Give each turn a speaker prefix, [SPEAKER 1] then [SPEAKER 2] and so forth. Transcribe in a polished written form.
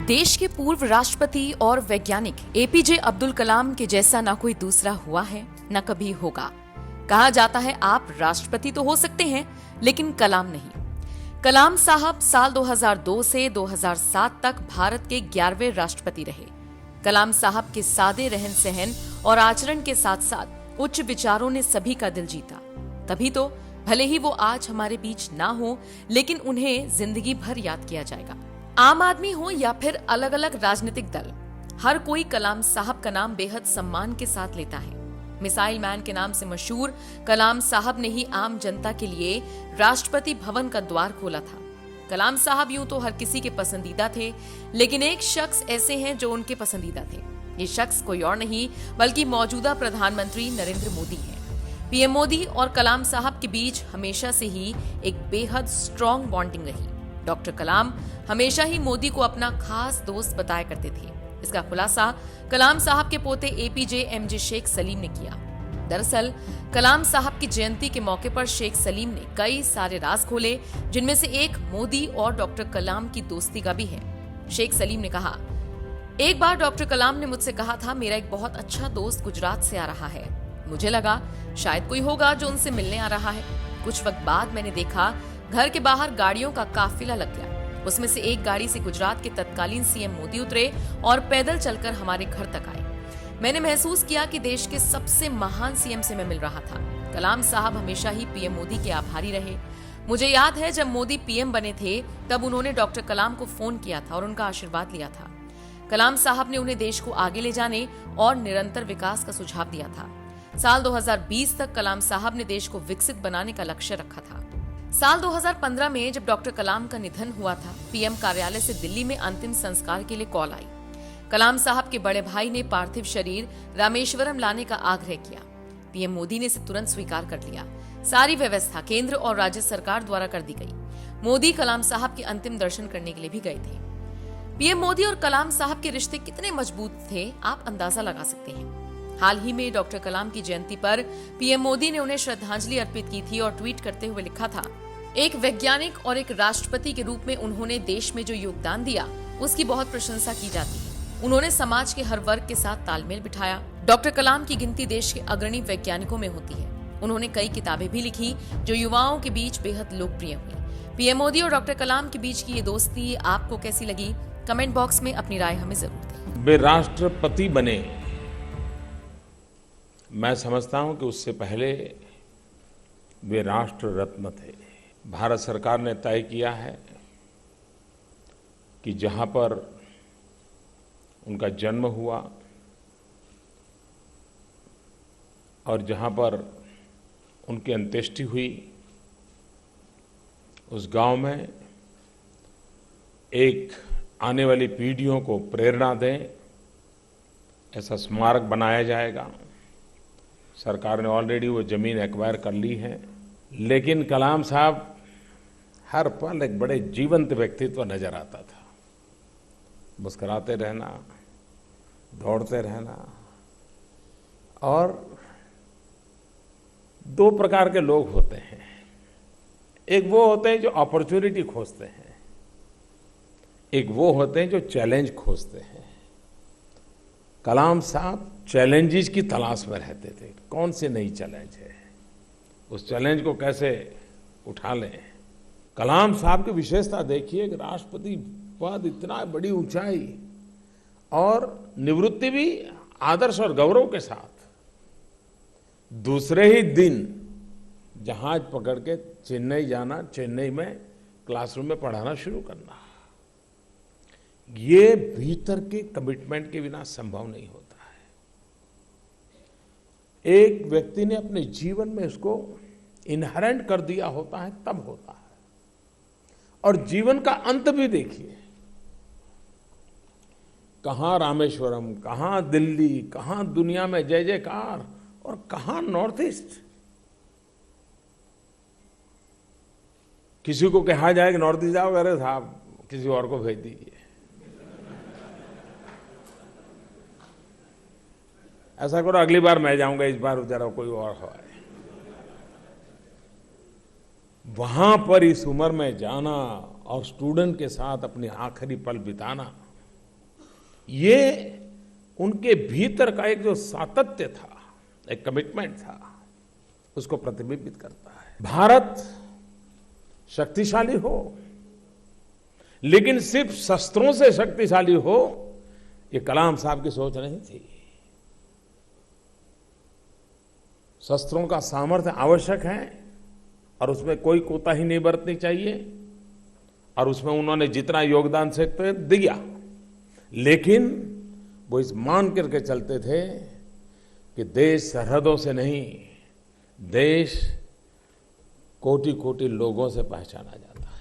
[SPEAKER 1] देश के पूर्व राष्ट्रपति और वैज्ञानिक एपीजे अब्दुल कलाम के जैसा ना कोई दूसरा हुआ है न कभी होगा। कहा जाता है आप राष्ट्रपति तो हो सकते हैं लेकिन कलाम नहीं। कलाम साहब साल 2002 से 2007 तक भारत के 11वें राष्ट्रपति रहे। कलाम साहब के सादे रहन सहन और आचरण के साथ साथ उच्च विचारों ने सभी का दिल जीता। तभी तो भले ही वो आज हमारे बीच ना हो लेकिन उन्हें जिंदगी भर याद किया जाएगा। आम आदमी हो या फिर अलग अलग राजनीतिक दल, हर कोई कलाम साहब का नाम बेहद सम्मान के साथ लेता है। मिसाइल मैन के नाम से मशहूर कलाम साहब ने ही आम जनता के लिए राष्ट्रपति भवन का द्वार खोला था। कलाम साहब यूं तो हर किसी के पसंदीदा थे, लेकिन एक शख्स ऐसे हैं जो उनके पसंदीदा थे। ये शख्स कोई और नहीं बल्कि मौजूदा प्रधानमंत्री नरेंद्र मोदी हैं। पीएम मोदी और कलाम साहब के बीच हमेशा से ही एक बेहद स्ट्रॉन्ग बॉन्डिंग रही। डॉक्टर कलाम हमेशा ही मोदी को अपना खास दोस्त बताया करते थे। इसका खुलासा कलाम साहब के पोते एपीजे एमजे शेख सलीम ने किया। दरअसल कलाम साहब की जयंती के मौके पर शेख सलीम ने कई सारे राज खोले, जिनमें से एक मोदी और डॉक्टर कलाम की दोस्ती का भी है। शेख सलीम ने कहा, एक बार डॉक्टर कलाम ने मुझसे कहा था मेरा एक बहुत अच्छा दोस्त गुजरात से आ रहा है। मुझे लगा शायद कोई होगा जो उनसे मिलने आ रहा है। कुछ वक्त बाद मैंने देखा घर के बाहर गाड़ियों का काफिला लग गया। उसमें से एक गाड़ी से गुजरात के तत्कालीन सीएम मोदी उतरे और पैदल चलकर हमारे घर तक आए। मैंने महसूस किया कि देश के सबसे महान सीएम से मैं मिल रहा था। कलाम साहब हमेशा ही पीएम मोदी के आभारी रहे। मुझे याद है जब मोदी पीएम बने थे तब उन्होंने डॉक्टर कलाम को फोन किया था और उनका आशीर्वाद लिया था। कलाम साहब ने उन्हें देश को आगे ले जाने और निरंतर विकास का सुझाव दिया था। साल 2020 तक कलाम साहब ने देश को विकसित बनाने का लक्ष्य रखा था। साल 2015 में जब डॉक्टर कलाम का निधन हुआ था, पीएम कार्यालय से दिल्ली में अंतिम संस्कार के लिए कॉल आई। कलाम साहब के बड़े भाई ने पार्थिव शरीर रामेश्वरम लाने का आग्रह किया। पीएम मोदी ने इसे तुरंत स्वीकार कर लिया। सारी व्यवस्था केंद्र और राज्य सरकार द्वारा कर दी गई। मोदी कलाम साहब के अंतिम दर्शन करने के लिए भी गए थे। पीएम मोदी और कलाम साहब के रिश्ते कितने मजबूत थे आप अंदाजा लगा सकते हैं। हाल ही में डॉक्टर कलाम की जयंती पर पीएम मोदी ने उन्हें श्रद्धांजलि अर्पित की थी और ट्वीट करते हुए लिखा था, एक वैज्ञानिक और एक राष्ट्रपति के रूप में उन्होंने देश में जो योगदान दिया उसकी बहुत प्रशंसा की जाती है। उन्होंने समाज के हर वर्ग के साथ तालमेल बिठाया। डॉक्टर कलाम की गिनती देश के अग्रणी वैज्ञानिकों में होती है। उन्होंने कई किताबें भी लिखी जो युवाओं के बीच बेहद लोकप्रिय हुई। पीएम मोदी और डॉक्टर कलाम के बीच की ये दोस्ती आपको कैसी लगी? कमेंट बॉक्स में अपनी राय हमें जरूर दें।
[SPEAKER 2] वे राष्ट्रपति बने, मैं समझता हूं कि उससे पहले वे राष्ट्र रत्न थे। भारत सरकार ने तय किया है कि जहां पर उनका जन्म हुआ और जहां पर उनकी अंत्येष्टि हुई, उस गांव में एक आने वाली पीढ़ियों को प्रेरणा दें, ऐसा स्मारक बनाया जाएगा। सरकार ने ऑलरेडी वो जमीन एक्वायर कर ली है। लेकिन कलाम साहब हर पल एक बड़े जीवंत व्यक्तित्व नजर आता था। मुस्कुराते रहना, दौड़ते रहना, और दो प्रकार के लोग होते हैं। एक वो होते हैं जो अपॉर्चुनिटी खोजते हैं, एक वो होते हैं जो चैलेंज खोजते हैं। कलाम साहब चैलेंजेस की तलाश में रहते थे। कौन से नई चैलेंज है, उस चैलेंज को कैसे उठा लें। कलाम साहब की विशेषता देखिए कि राष्ट्रपति पद, इतना बड़ी ऊंचाई और निवृत्ति भी आदर्श और गौरव के साथ। दूसरे ही दिन जहाज पकड़ के चेन्नई जाना, चेन्नई में क्लासरूम में पढ़ाना शुरू करना, ये भीतर के कमिटमेंट के बिना संभव नहीं होता है। एक व्यक्ति ने अपने जीवन में इसको इनहेरेंट कर दिया होता है तब होता है। और जीवन का अंत भी देखिए, कहां रामेश्वरम, कहां दिल्ली, कहां दुनिया में जय जयकार, और कहां नॉर्थ ईस्ट। किसी को कहा जाए कि नॉर्थ ईस्ट जाओ, अरे साहब किसी और को भेज दीजिए। ऐसा करो अगली बार मैं जाऊंगा, इस बार जरा कोई और हो। वहां पर इस उम्र में जाना और स्टूडेंट के साथ अपने आखिरी पल बिताना, ये उनके भीतर का एक जो सातत्य था, एक कमिटमेंट था, उसको प्रतिबिंबित करता है। भारत शक्तिशाली हो, लेकिन सिर्फ शस्त्रों से शक्तिशाली हो, ये कलाम साहब की सोच नहीं थी। शस्त्रों का सामर्थ्य आवश्यक है और उसमें कोई कोताही नहीं बरतनी चाहिए, और उसमें उन्होंने जितना योगदान सकते दिया, लेकिन वो इस मान करके चलते थे कि देश सरहदों से नहीं, देश कोटि कोटि लोगों से पहचाना जाता है।